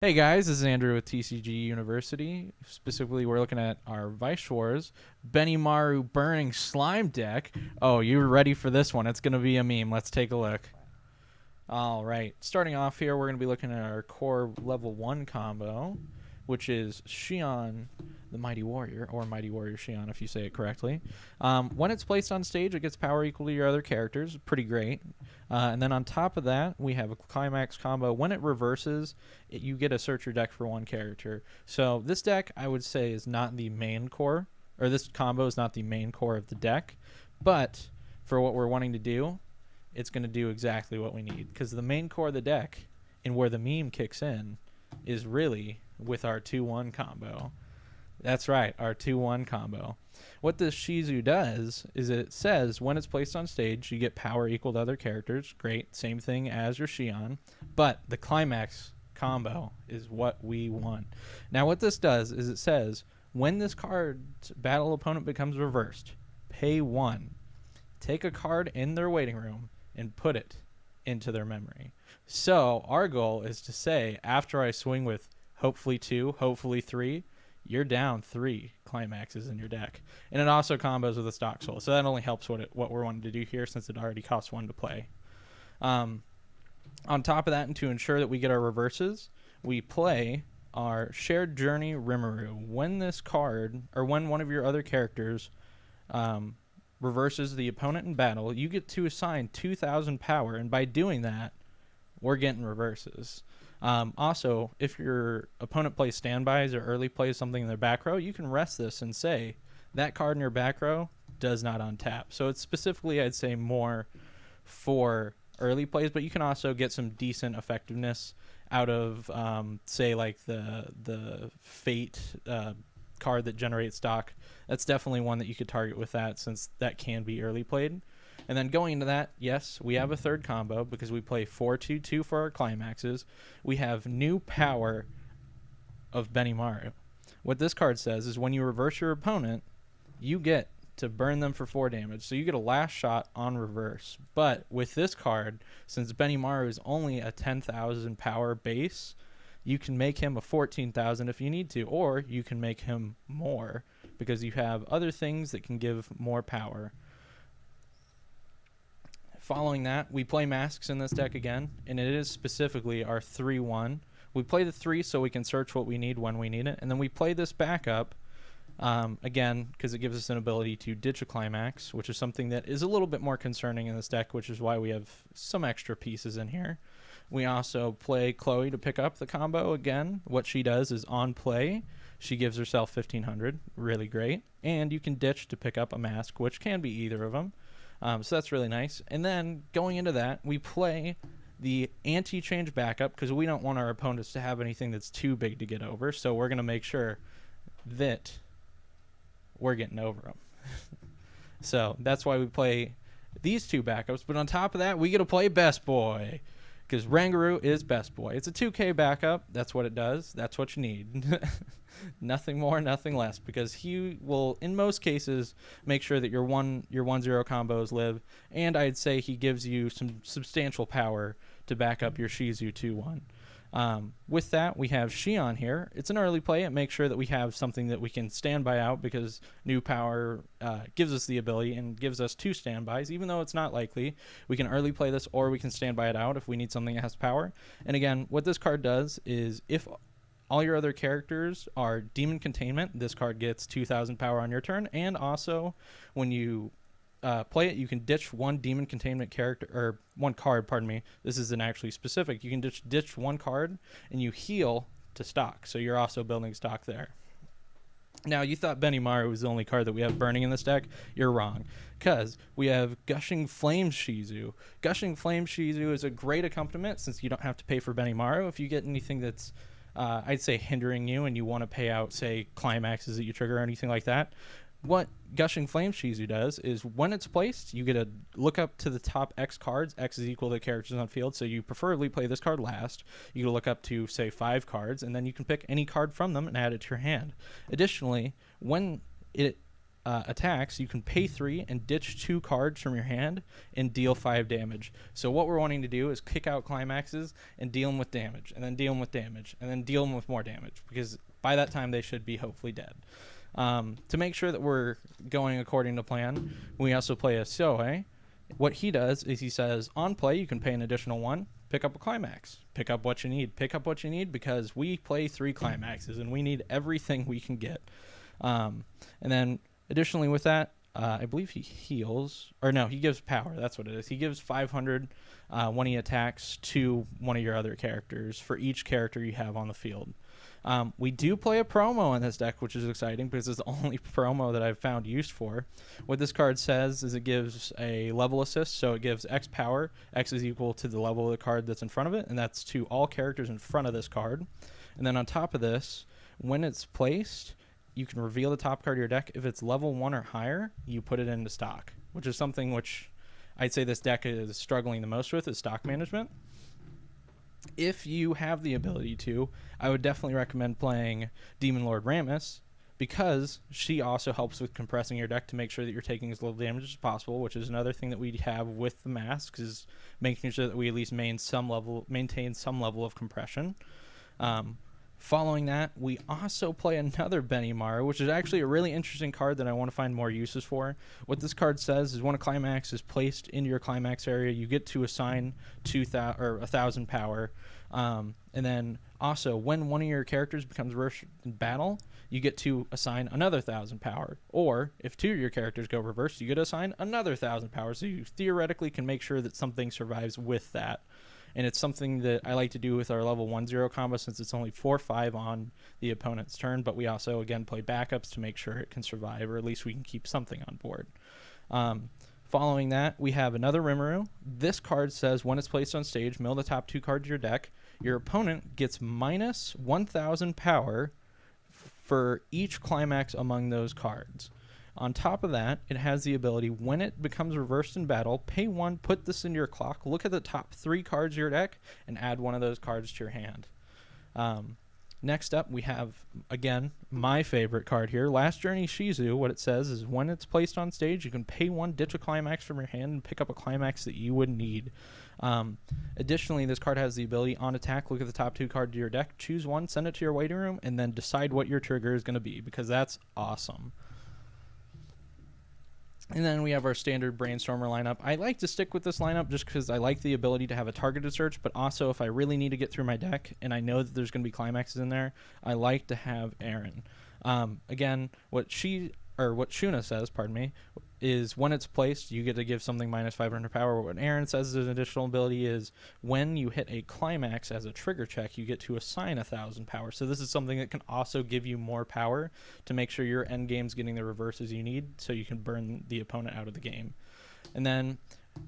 Hey guys, this is Andrew with TCGU University. Specifically, we're looking at our Weiss Schwarz Benimaru Burning Slime deck. Oh, you're ready for this one. It's going to be a meme. Let's take a look. All right. Starting off here, we're going to be looking at our core level 1 combo, which is Xion, the Mighty Warrior, or Mighty Warrior Xion if you say it correctly. When it's placed on stage, it gets power equal to your other characters. Pretty great. And then on top of that, we have a Climax Combo. When it reverses, you get to search your deck for one character. So this deck, I would say, is not the main core, or this combo is not the main core of the deck. But for what we're wanting to do, it's going to do exactly what we need. Because the main core of the deck, and where the meme kicks in, is really with our 2-1 combo. That's right, our 2-1 combo. What this Shizu does is it says when it's placed on stage, you get power equal to other characters. Great, same thing as your Xion. But the Climax combo is what we want. Now what this does is it says when this card's battle opponent becomes reversed, pay 1. Take a card in their waiting room and put it into their memory. So our goal is to say, after I swing with hopefully 2, hopefully 3, you're down 3 climaxes in your deck. And it also combos with a stock soul. So that only helps what we're wanting to do here, since it already costs 1 to play. On top of that, and to ensure that we get our reverses, we play our Shared Journey Rimroo. When this card, or when one of your other characters reverses the opponent in battle, you get to assign 2,000 power, and by doing that, we're getting reverses. Also, if your opponent plays standbys or early plays something in their back row, you can rest this and say that card in your back row does not untap. So it's specifically, I'd say, more for early plays, but you can also get some decent effectiveness out of, say, like the Fate card that generates stock. That's definitely one that you could target with that, since that can be early played. And then going into that, yes, we have a third combo because we play 4-2-2 for our climaxes. We have new power of Benimaru. What this card says is when you reverse your opponent, you get to burn them for 4 damage. So you get a last shot on reverse. But with this card, since Benimaru is only a 10,000 power base, you can make him a 14,000 if you need to, or you can make him more because you have other things that can give more power. Following that, we play masks in this deck again, and it is specifically our 3-1. We play the 3 so we can search what we need when we need it, and then we play this backup again because it gives us an ability to ditch a climax, which is something that is a little bit more concerning in this deck, which is why we have some extra pieces in here. We also play Chloe to pick up the combo again. What she does is on play, she gives herself 1,500, really great, and you can ditch to pick up a mask, which can be either of them. So that's really nice. And then going into that, we play the anti-change backup because we don't want our opponents to have anything that's too big to get over. So we're going to make sure that we're getting over them. So that's why we play these 2 backups. But on top of that, we get to play Best Boy because Rimroo is Best Boy. It's a 2K backup. That's what it does. That's what you need. Nothing more, nothing less, because he will, in most cases, make sure that your 1-0 combos live, and I'd say he gives you some substantial power to back up your Shizu 2-1. With that, we have Xion here. It's an early play. It makes sure that we have something that we can stand by out because new power gives us the ability and gives us 2 standbys. Even though it's not likely, we can early play this or we can stand by it out if we need something that has power. And again, what this card does is if all your other characters are Demon Containment, this card gets 2,000 power on your turn. And also, when you play it, you can ditch 1 Demon Containment character, or 1 card, pardon me. This isn't actually specific. You can ditch 1 card, and you heal to stock. So you're also building stock there. Now, you thought Benimaru was the only card that we have burning in this deck. You're wrong, because we have Gushing Flame Shizu. Gushing Flame Shizu is a great accompaniment since you don't have to pay for Benimaru. If you get anything that's I'd say hindering you and you want to pay out, say, climaxes that you trigger or anything like that, what Gushing Flame Shizu does is when it's placed, you get to look up to the top X cards. X is equal to the characters on field, so you preferably play this card last. You can look up to, say, 5 cards, and then you can pick any card from them and add it to your hand. Additionally, when it attacks, you can pay 3 and ditch 2 cards from your hand and deal 5 damage. So what we're wanting to do is kick out climaxes and deal them with damage, and then deal them with damage, and then deal them with more damage, because by that time they should be hopefully dead. To make sure that we're going according to plan, we also play a Sohei. What he does is he says, on play, you can pay an additional 1, pick up a climax. Pick up what you need. Pick up what you need, because we play 3 climaxes, and we need everything we can get. And then, additionally with that, I believe he heals. Or no, he gives power. That's what it is. He gives 500 when he attacks to one of your other characters for each character you have on the field. We do play a promo in this deck, which is exciting because it's the only promo that I've found use for. What this card says is it gives a level assist, so it gives X power. X is equal to the level of the card that's in front of it, and that's to all characters in front of this card. And then on top of this, when it's placed, you can reveal the top card of your deck. If it's level 1 or higher, you put it into stock, which is something which I'd say this deck is struggling the most with, is stock management. If you have the ability to, I would definitely recommend playing Demon Lord Rammus, because she also helps with compressing your deck to make sure that you're taking as little damage as possible, which is another thing that we have with the masks, is making sure that we at least maintain some level of compression. Following that, we also play another Benimaru, which is actually a really interesting card that I want to find more uses for. What this card says is when a climax is placed into your climax area, you get to assign 1,000 power. And then also, when one of your characters becomes reversed in battle, you get to assign another 1,000 power. Or if 2 of your characters go reversed, you get to assign another 1,000 power. So you theoretically can make sure that something survives with that. And it's something that I like to do with our level 1-0 combo, since it's only 4-5 on the opponent's turn, but we also, again, play backups to make sure it can survive, or at least we can keep something on board. Following that, we have another Rimroo. This card says when it's placed on stage, mill the top 2 cards of your deck. Your opponent gets minus 1,000 power for each climax among those cards. On top of that, it has the ability, when it becomes reversed in battle, pay 1, put this into your clock, look at the top 3 cards of your deck, and add one of those cards to your hand. Next up, we have, again, my favorite card here, Last Journey Shizu. What it says is when it's placed on stage, you can pay 1, ditch a climax from your hand, and pick up a climax that you would need. Additionally, this card has the ability, on attack, look at the top 2 cards of your deck, choose 1, send it to your waiting room, and then decide what your trigger is going to be, because that's awesome. And then we have our standard Brainstormer lineup. I like to stick with this lineup just because I like the ability to have a targeted search, but also if I really need to get through my deck and I know that there's going to be climaxes in there, I like to have Aaron. Again, what Shuna says, is when it's placed, you get to give something minus 500 power. What Aaron says as an additional ability is when you hit a climax as a trigger check, you get to assign 1,000 power. So this is something that can also give you more power to make sure your end game's getting the reverses you need so you can burn the opponent out of the game. And then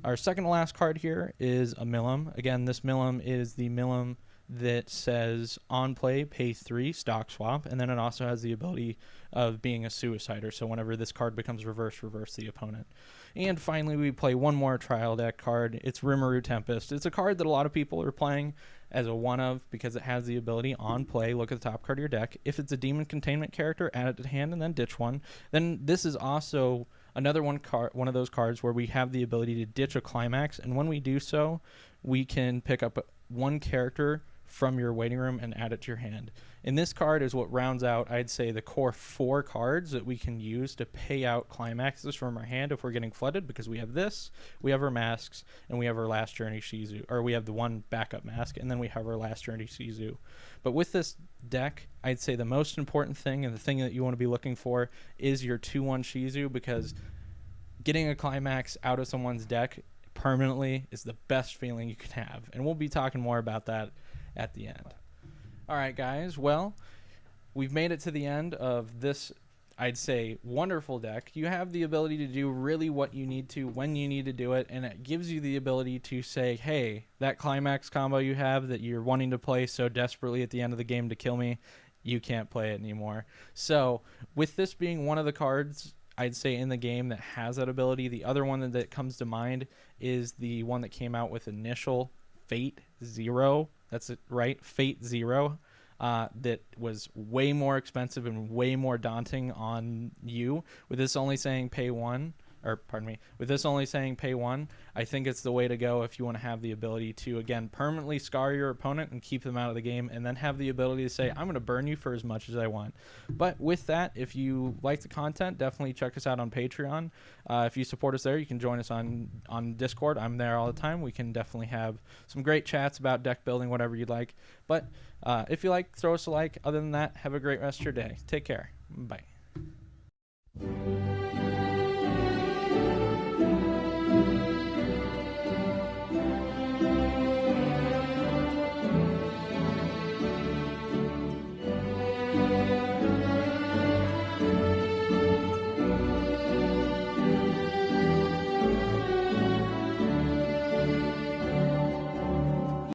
our second to last card here is a Millum. Again, this Millum is the Millum that says on play, pay 3, stock swap, and then it also has the ability of being a suicider, so whenever this card becomes reversed, reverse the opponent. And finally, we play one more trial deck card. It's Rimaru Tempest. It's a card that a lot of people are playing as a one-of because it has the ability on play, look at the top card of your deck. If it's a demon containment character, add it to hand and then ditch one. Then this is also another one of those cards where we have the ability to ditch a climax, and when we do so, we can pick up one character from your waiting room and add it to your hand. And this card is what rounds out, I'd say, the core 4 cards that we can use to pay out climaxes from our hand if we're getting flooded, because we have this, we have our masks, and we have our Last Journey Shizu, or we have the one backup mask, and then we have our Last Journey Shizu. But with this deck, I'd say the most important thing and the thing that you want to be looking for is your 2-1 Shizu, because getting a climax out of someone's deck permanently is the best feeling you can have. And we'll be talking more about that at the end. All right, guys. Well, we've made it to the end of this, I'd say, wonderful deck. You have the ability to do really what you need to when you need to do it, and it gives you the ability to say, hey, that climax combo you have that you're wanting to play so desperately at the end of the game to kill me, you can't play it anymore. So with this being one of the cards, I'd say, in the game that has that ability, the other one that comes to mind is the one that came out with initial Fate Zero. That's it, right? Fate Zero. that was way more expensive and way more daunting on you. With this only saying pay one, or pardon me, with this only saying pay one, I think it's the way to go if you want to have the ability to, again, permanently scar your opponent and keep them out of the game, and then have the ability to say, I'm going to burn you for as much as I want. But with that, if you like the content, definitely check us out on Patreon. If you support us there, you can join us on Discord. I'm there all the time. We can definitely have some great chats about deck building, whatever you'd like. But if you like, throw us a like. Other than that, have a great rest of your day. Take care. Bye.